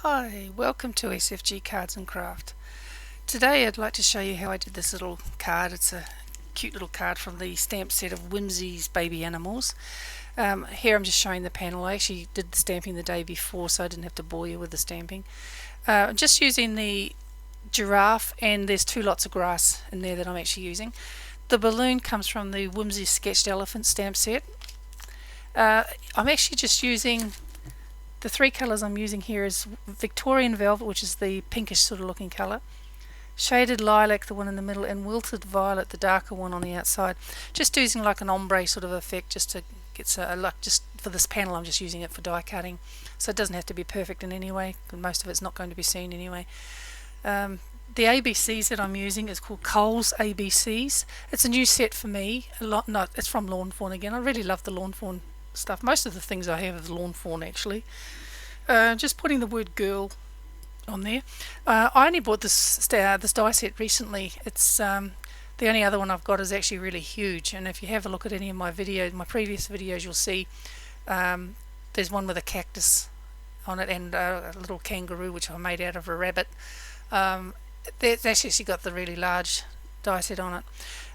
Hi, welcome to SFG Cards and Craft. Today I'd like to show you how I did this little card. It's a cute little card from the stamp set of Whimsy's Baby Animals. Here I'm just showing the panel. I actually did the stamping the day before, so I didn't have to bore you with the stamping. Just using the giraffe, and there's two lots of grass in there that I'm actually using. The balloon comes from the Whimsy Sketched Elephant stamp set. I'm actually just using the three colours I'm using here is Victorian Velvet, which is the pinkish sort of looking colour, Shaded Lilac, the one in the middle, and Wilted Violet, the darker one on the outside. Just using like an ombre sort of effect, just to get just for this panel. I'm just using it for die cutting, so it doesn't have to be perfect in any way. Most of it's not going to be seen anyway. The ABCs that I'm using is called Cole's ABCs. It's a new set for me. It's from Lawn Fawn again. I really love the Lawn Fawn stuff. Most of the things I have is Lawn Fawn actually. Just putting the word girl on there. I only bought this die set recently. It's the only other one I've got is actually really huge, and if you have a look at any of my previous videos, you'll see there's one with a cactus on it and a little kangaroo which I made out of a rabbit. That's actually got the really large die set on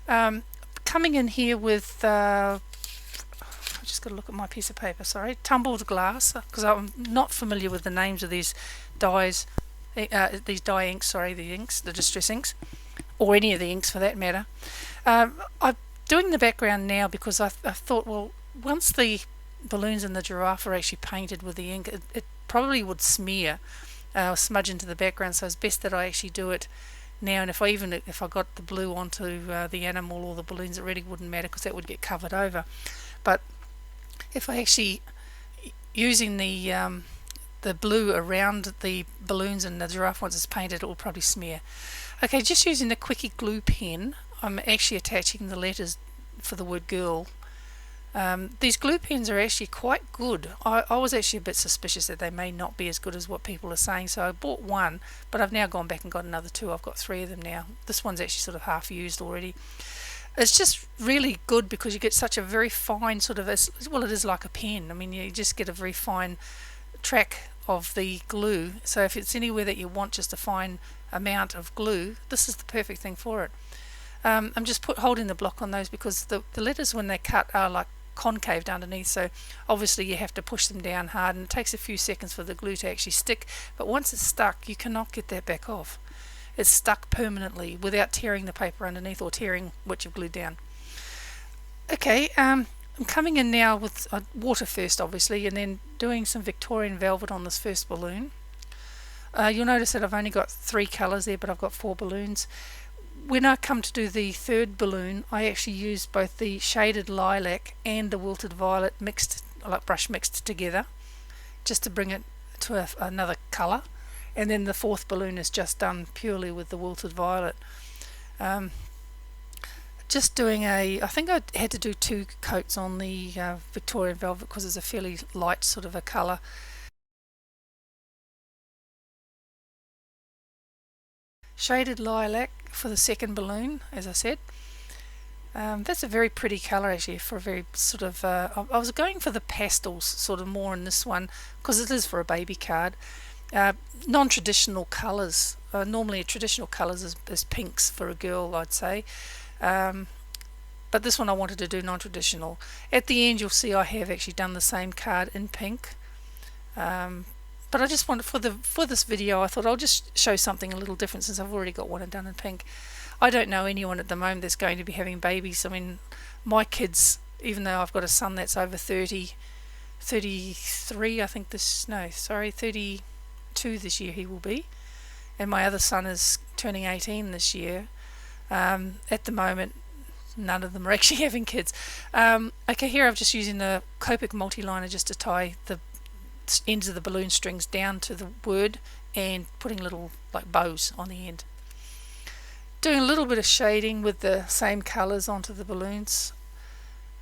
it. Coming in here with I've just got to look at my piece of paper, sorry, tumbled glass, because I'm not familiar with the names of these dyes, these dye inks, sorry, the inks, the distress inks, or any of the inks for that matter. I'm doing the background now because I thought, well, once the balloons and the giraffe are actually painted with the ink, it probably would smear or smudge into the background, so it's best that I actually do it now. And if I got the blue onto the animal or the balloons, it really wouldn't matter because that would get covered over. But if I actually using the blue around the balloons and the giraffe once it's painted, it will probably smear. Okay, just using the Quickie glue pen, I'm actually attaching the letters for the word girl. These glue pens are actually quite good. I was actually a bit suspicious that they may not be as good as what people are saying, so I bought one, but I've now gone back and got another two. I've got three of them now. This one's actually sort of half used already. It's just really good because you get such a very fine sort of, well, it is like a pen. I mean, you just get a very fine track of the glue. So if it's anywhere that you want just a fine amount of glue, this is the perfect thing for it. I'm just holding the block on those because the letters when they cut are like concaved underneath, so obviously you have to push them down hard, and it takes a few seconds for the glue to actually stick, but once it's stuck you cannot get that back off. It's stuck permanently without tearing the paper underneath or tearing what you've glued down. Okay, I'm coming in now with water first obviously, and then doing some Victorian Velvet on this first balloon. You'll notice that I've only got three colours there, but I've got four balloons. When I come to do the third balloon, I actually use both the Shaded Lilac and the Wilted Violet mixed, like brush mixed together, just to bring it to another colour. And then the fourth balloon is just done purely with the Wilted Violet. Just doing I think I had to do two coats on the Victorian Velvet because it's a fairly light sort of a colour. Shaded Lilac for the second balloon, as I said. That's a very pretty colour actually for a very sort of, I was going for the pastels sort of more in this one because it is for a baby card. Non-traditional colours, normally traditional colours is pinks for a girl, I'd say, but this one I wanted to do non-traditional. At the end you'll see I have actually done the same card in pink, but I just wanted for this video I thought I'll just show something a little different since I've already got one done in pink. I don't know anyone at the moment that's going to be having babies. I mean, my kids, even though I've got a son that's over 33 I think 32 this year he will be, and my other son is turning 18 this year. At the moment none of them are actually having kids. Okay, here I'm just using the Copic multi-liner just to tie the ends of the balloon strings down to the word and putting little like bows on the end. Doing a little bit of shading with the same colours onto the balloons.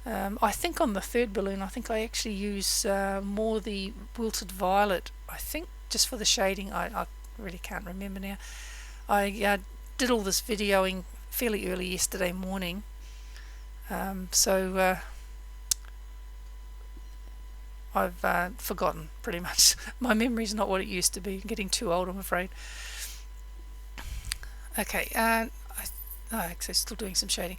I think on the third balloon I think I actually use more the Wilted Violet, I think, just for the shading. I really can't remember now. I did all this videoing fairly early yesterday morning, so I've forgotten pretty much. My memory's not what it used to be. I'm getting too old, I'm afraid. Okay, actually still doing some shading.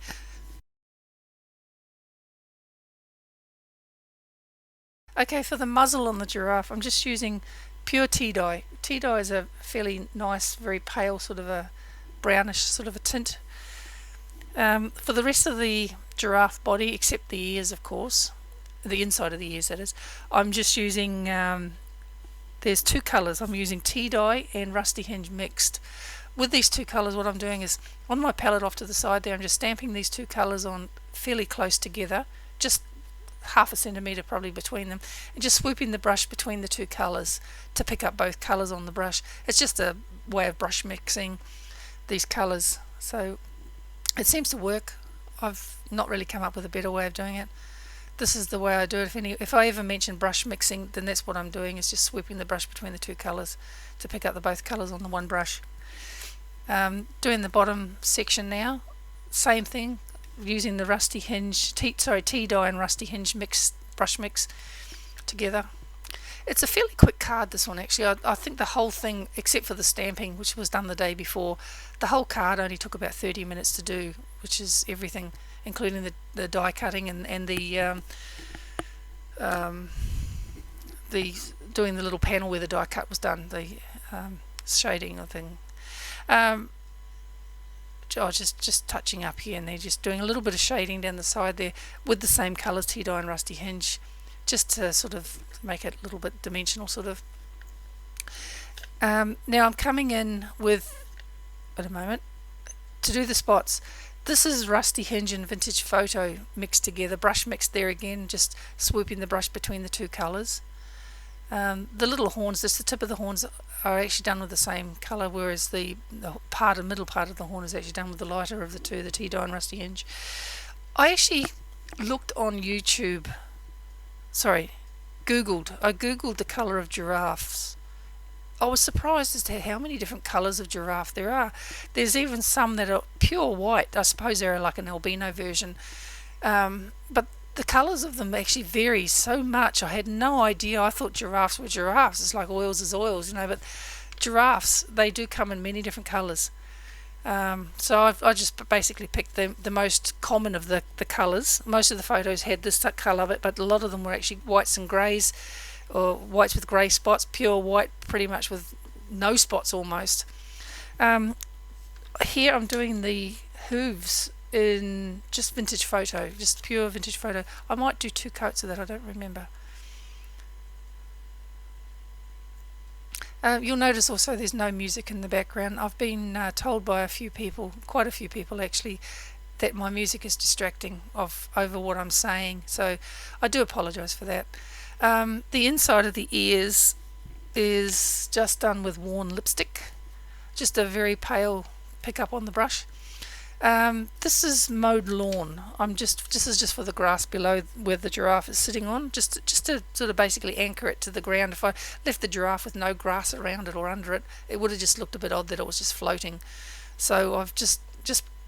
Okay, for the muzzle on the giraffe, I'm just using pure tea dye. Tea dye is a fairly nice, very pale sort of a brownish sort of a tint. For the rest of the giraffe body, except the ears, of course, the inside of the ears, that is, I'm just using, there's two colours. I'm using tea dye and rusty hinge mixed. With these two colours, what I'm doing is, on my palette off to the side there, I'm just stamping these two colours on fairly close together, just half a centimetre probably between them, and just swooping the brush between the two colours to pick up both colours on the brush. It's just a way of brush mixing these colours, so it seems to work. I've not really come up with a better way of doing it. This is the way I do it. If I ever mention brush mixing, then that's what I'm doing, is just swooping the brush between the two colours to pick up the both colours on the one brush. Doing the bottom section now, same thing, using the rusty hinge, tea dye and rusty hinge brush mix together. It's a fairly quick card, this one actually. I think the whole thing, except for the stamping, which was done the day before, the whole card only took about 30 minutes to do, which is everything, including the die cutting and the doing the little panel where the die cut was done, the shading of thing. Just touching up here and there, just doing a little bit of shading down the side there with the same colours, tea dye and rusty hinge, just to sort of make it a little bit dimensional sort of. Now I'm coming in with, at a moment, to do the spots. This is rusty hinge and vintage photo mixed together, brush mixed there again, just swooping the brush between the two colours. The little horns, just the tip of the horns, are actually done with the same colour, whereas the middle part of the horn is actually done with the lighter of the two, the tea dye and rusty hinge. I actually looked on YouTube, I googled the colour of giraffes. I was surprised as to how many different colours of giraffe there are. There's even some that are pure white. I suppose they're like an albino version, but the colours of them actually vary so much. I had no idea. I thought giraffes were giraffes. It's like oils is oils, but giraffes, they do come in many different colours. So I just basically picked the most common of the colours. Most of the photos had this colour of it, but a lot of them were actually whites and greys, or whites with grey spots, pure white pretty much with no spots almost. Here I'm doing the hooves in just vintage photo, just pure vintage photo. I might do two coats of that, I don't remember. You'll notice also there's no music in the background. I've been told by quite a few people actually, that my music is distracting over what I'm saying, so I do apologise for that. The inside of the ears is just done with worn lipstick, just a very pale pickup on the brush. This is mowed lawn. This is just for the grass below where the giraffe is sitting on, just to sort of basically anchor it to the ground. If I left the giraffe with no grass around it or under it, it would have just looked a bit odd that it was just floating. So I've just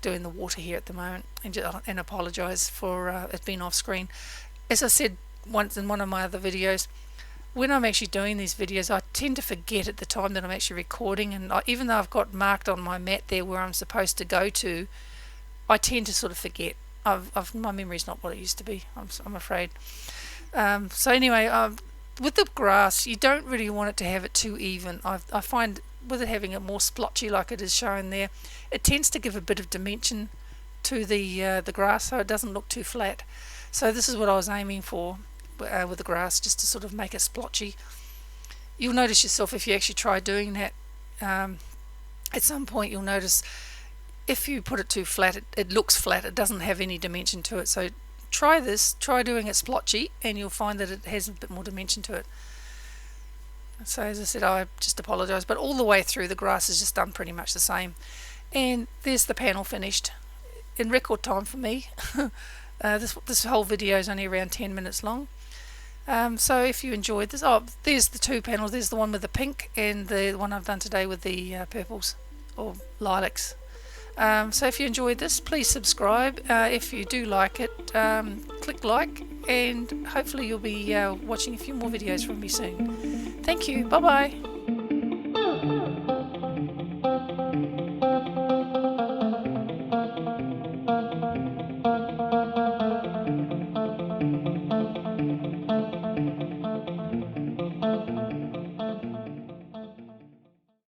doing the water here at the moment, and apologise for it being off screen. As I said once in one of my other videos, when I'm actually doing these videos, I tend to forget at the time that I'm actually recording, and even though I've got marked on my mat there where I'm supposed to go to, I tend to sort of forget. My memory's not what it used to be, I'm afraid. So anyway, with the grass, you don't really want it to have it too even. I find with it having it more splotchy like it is shown there, it tends to give a bit of dimension to the grass, so it doesn't look too flat. So this is what I was aiming for with the grass, just to sort of make it splotchy. You'll notice yourself if you actually try doing that. At some point you'll notice if you put it too flat, it looks flat, it doesn't have any dimension to it. So try doing it splotchy, and you'll find that it has a bit more dimension to it. So as I said, I just apologise, but all the way through the grass is just done pretty much the same. And there's the panel finished in record time for me. This whole video is only around 10 minutes long. So if you enjoyed this, there's the two panels. There's the one with the pink and the one I've done today with the purples or lilacs. So if you enjoyed this, please subscribe. If you do like it, click like, and hopefully you'll be watching a few more videos from me soon. Thank you. Bye bye.